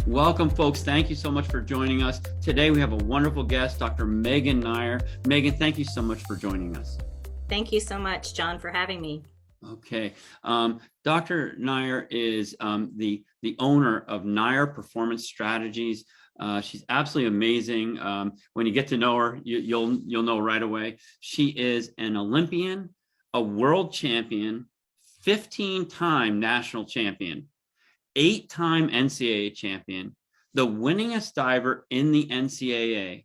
Welcome, folks. Thank you so much for joining us. Today, we have a wonderful guest, Dr. Megan Nair. Megan, thank you so much for joining us. Thank you so much, John, for having me. Okay. Dr. Nair is the owner of Nair Performance Strategies. She's absolutely amazing. When you get to know her, you'll know right away. She is an Olympian, a world champion, 15-time national champion, 8-time NCAA champion, the winningest diver in the NCAA,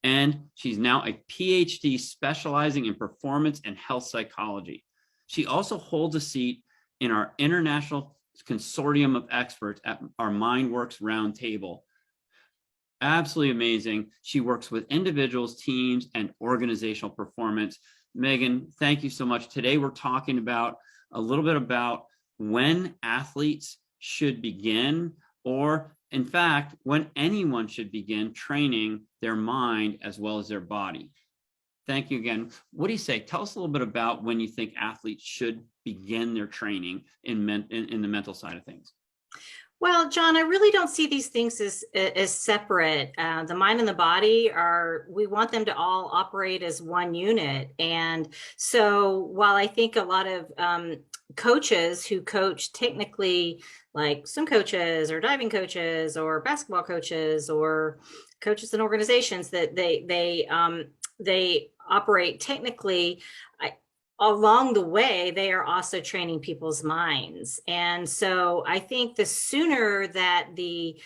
and she's now a PhD specializing in performance and health psychology. She also holds a seat in our international consortium of experts at our MindWorks Roundtable. Absolutely amazing. She works with individuals, teams, and organizational performance. Megan, thank you so much. Today, we're talking about a little bit about when athletes should begin, or in fact, when anyone should begin training their mind as well as their body. Thank you again. What do you say? Tell us a little bit about when you think athletes should begin their training in the mental side of things. Well, John, I really don't see these things as separate. The mind and the body we want them to all operate as one unit. And so while I think a lot of coaches who coach technically, like swim coaches or diving coaches or basketball coaches or coaches in organizations, that they operate technically, along the way, they are also training people's minds. And so I think the sooner that the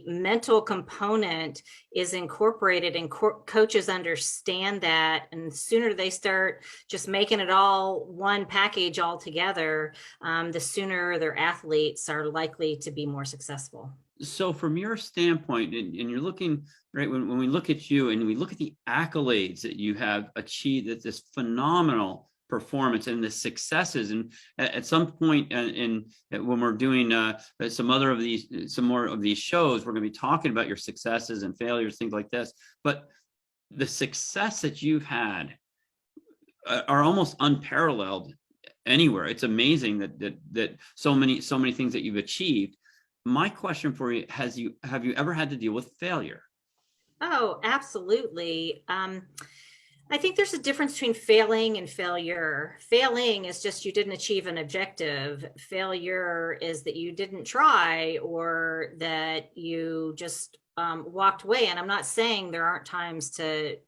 mental component is incorporated and coaches understand that, and the sooner they start just making it all one package all together, the sooner their athletes are likely to be more successful. So from your standpoint, and you're looking, right, when we look at you and we look at the accolades that you have achieved, at this phenomenal performance and the successes, and at some point when we're doing some more of these shows, we're going to be talking about your successes and failures, things like this. But the success that you've had are almost unparalleled anywhere. It's amazing that so many things that you've achieved. My question for you, have you ever had to deal with failure? Oh, absolutely. I think there's a difference between failing and failure. Failing is just you didn't achieve an objective. Failure is that you didn't try, or that you just walked away. And I'm not saying there aren't times that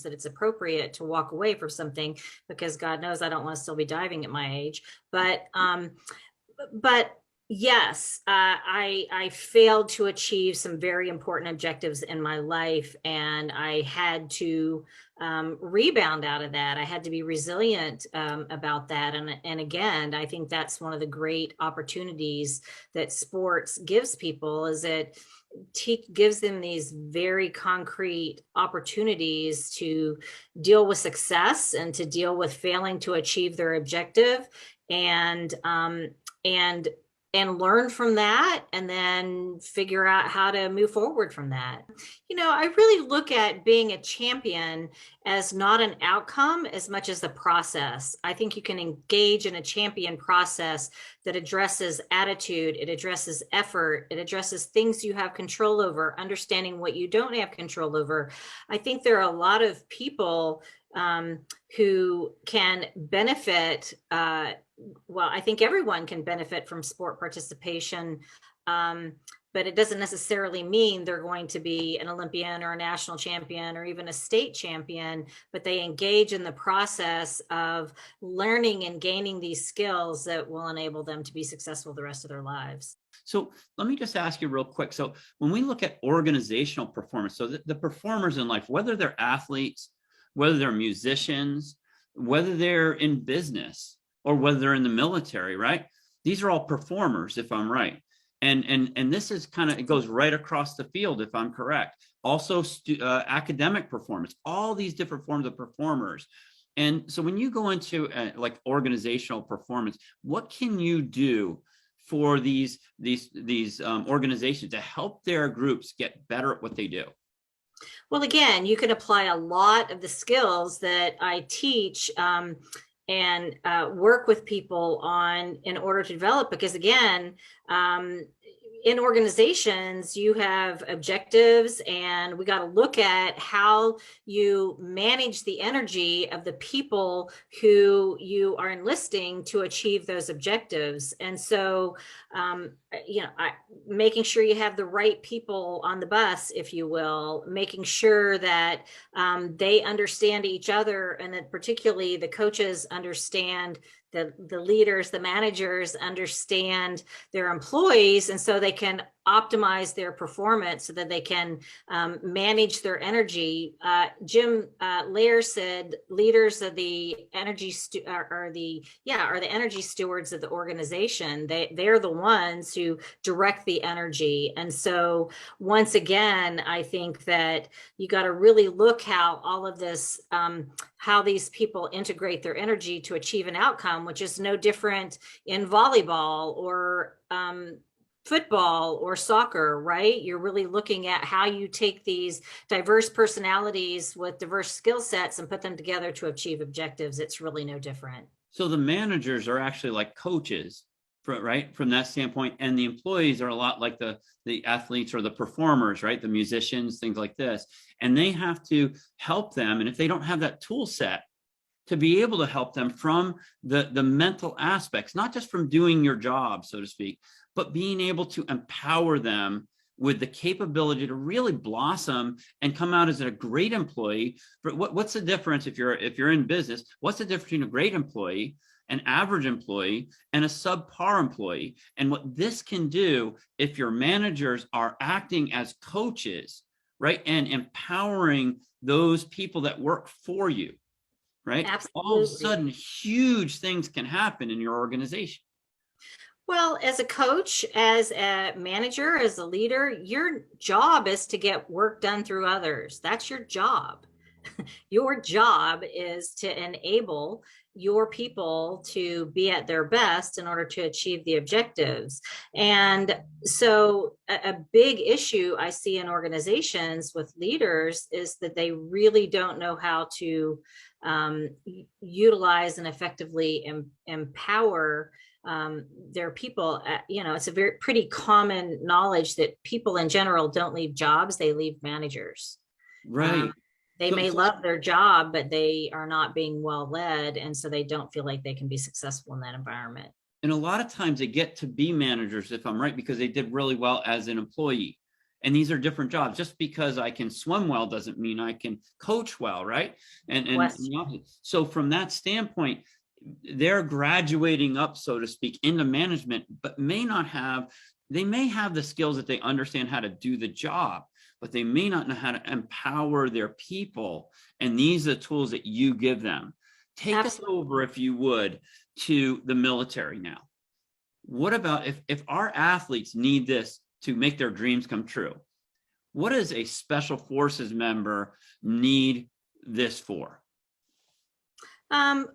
it's appropriate to walk away from something, because God knows I don't want to still be diving at my age. But yes, I failed to achieve some very important objectives in my life, and I had to rebound out of that. I had to be resilient about that. And again, I think that's one of the great opportunities that sports gives people, is it gives them these very concrete opportunities to deal with success and to deal with failing to achieve their objective, and learn from that, and then figure out how to move forward from that. I really look at being a champion as not an outcome as much as the process. I think you can engage in a champion process that addresses attitude, it addresses effort, it addresses things you have control over, understanding what you don't have control over. I think there are a lot of people who can benefit. Well, I think everyone can benefit from sport participation, but it doesn't necessarily mean they're going to be an Olympian or a national champion or even a state champion, but they engage in the process of learning and gaining these skills that will enable them to be successful the rest of their lives. So let me just ask you real quick. So when we look at organizational performance, so the performers in life, whether they're athletes, whether they're musicians, whether they're in business, or whether they're in the military, right? These are all performers, if I'm right. And this is it goes right across the field, if I'm correct. Also, academic performance, all these different forms of performers. And so when you go into like organizational performance, what can you do for these organizations to help their groups get better at what they do? Well, again, you can apply a lot of the skills that I teach and work with people on in order to develop, because again, in organizations, you have objectives, and we got to look at how you manage the energy of the people who you are enlisting to achieve those objectives. And so, making sure you have the right people on the bus, if you will, making sure that they understand each other, and that particularly the coaches understand the leaders, the managers understand their employees, and so they can optimize their performance so that they can manage their energy. Jim Lair said leaders of the energy are the energy stewards of the organization. They're the ones who direct the energy. And so once again, I think that you got to really look how all of this, how these people integrate their energy to achieve an outcome, which is no different in volleyball or football or soccer, right? You're really looking at how you take these diverse personalities with diverse skill sets and put them together to achieve objectives. It's really no different. So the managers are actually like coaches, right? From that standpoint, and the employees are a lot like the athletes or the performers, right? The musicians, things like this, and they have to help them. And if they don't have that tool set to be able to help them from the mental aspects, not just from doing your job, so to speak, but being able to empower them with the capability to really blossom and come out as a great employee. But what's the difference if you're in business? What's the difference between a great employee, an average employee, and a subpar employee? And what this can do, if your managers are acting as coaches, right, and empowering those people that work for you, right? Absolutely. All of a sudden, huge things can happen in your organization. Well, as a coach, as a manager, as a leader, your job is to get work done through others. That's your job. Your job is to enable your people to be at their best in order to achieve the objectives. And so a big issue I see in organizations with leaders is that they really don't know how to utilize and effectively empower their people. It's a pretty common knowledge that people in general don't leave jobs, they leave managers. Right. They may love their job, but they are not being well led, and so they don't feel like they can be successful in that environment. And a lot of times they get to be managers, if I'm right, because they did really well as an employee. And these are different jobs. Just because I can swim well doesn't mean I can coach well, right? And so from that standpoint, they're graduating up, so to speak, into management, but they may have the skills that they understand how to do the job, but they may not know how to empower their people. And these are the tools that you give them. Take us over, if you would, to the military now. What about if our athletes need this to make their dreams come true? What does a special forces member need this for?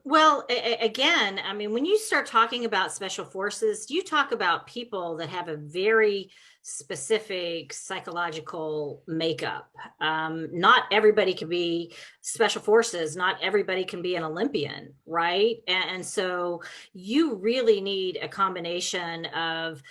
Well, again, I mean, when you start talking about special forces, you talk about people that have a very specific psychological makeup. Not everybody can be special forces. Not everybody can be an Olympian, right? And so you really need a combination of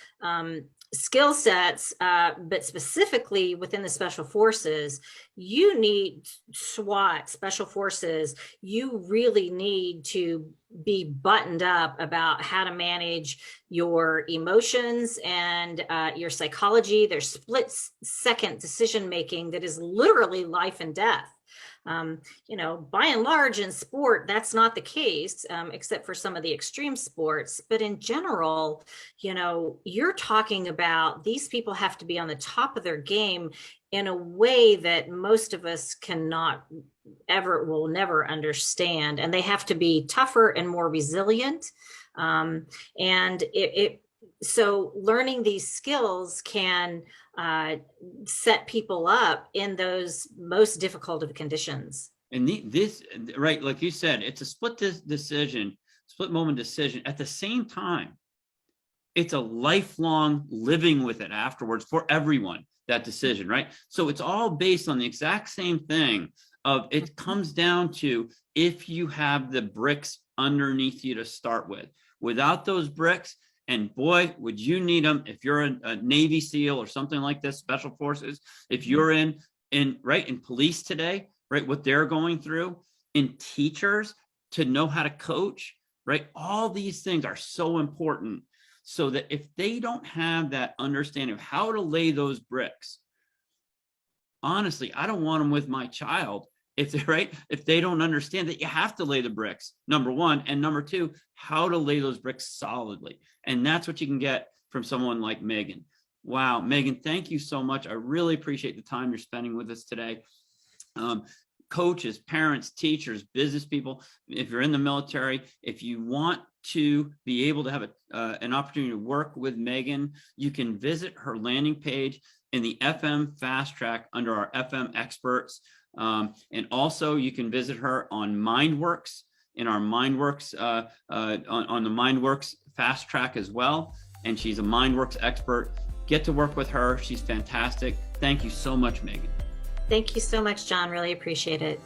skill sets, but specifically within the special forces, you need SWAT, special forces. You really need to be buttoned up about how to manage your emotions and your psychology. There's split-second decision making that is literally life and death. By and large in sport, that's not the case, except for some of the extreme sports. But in general, you're talking about these people have to be on the top of their game in a way that most of us will never understand. And they have to be tougher and more resilient. So learning these skills can set people up in those most difficult of conditions. And this, right, like you said, it's a split moment decision. At the same time, it's a lifelong living with it afterwards for everyone, that decision, right? So it's all based on the exact same thing of it comes down to if you have the bricks underneath you to start with. Without those bricks, And boy, would you need them if you're a Navy SEAL or something like this, Special Forces, if you're in police today, right, what they're going through, in teachers to know how to coach, right? All these things are so important, so that if they don't have that understanding of how to lay those bricks, honestly, I don't want them with my child if they're right, if they don't understand that you have to lay the bricks, number one, and number two, how to lay those bricks solidly. And that's what you can get from someone like Megan. Wow, Megan, thank you so much. I really appreciate the time you're spending with us today. Coaches, parents, teachers, business people, if you're in the military, if you want to be able to have an opportunity to work with Megan, you can visit her landing page in the FM Fast Track under our FM experts. And also you can visit her on MindWorks, in our MindWorks, on the MindWorks Fast Track as well. And she's a MindWorks expert. Get to work with her. She's fantastic. Thank you so much, Megan. Thank you so much, John. Really appreciate it.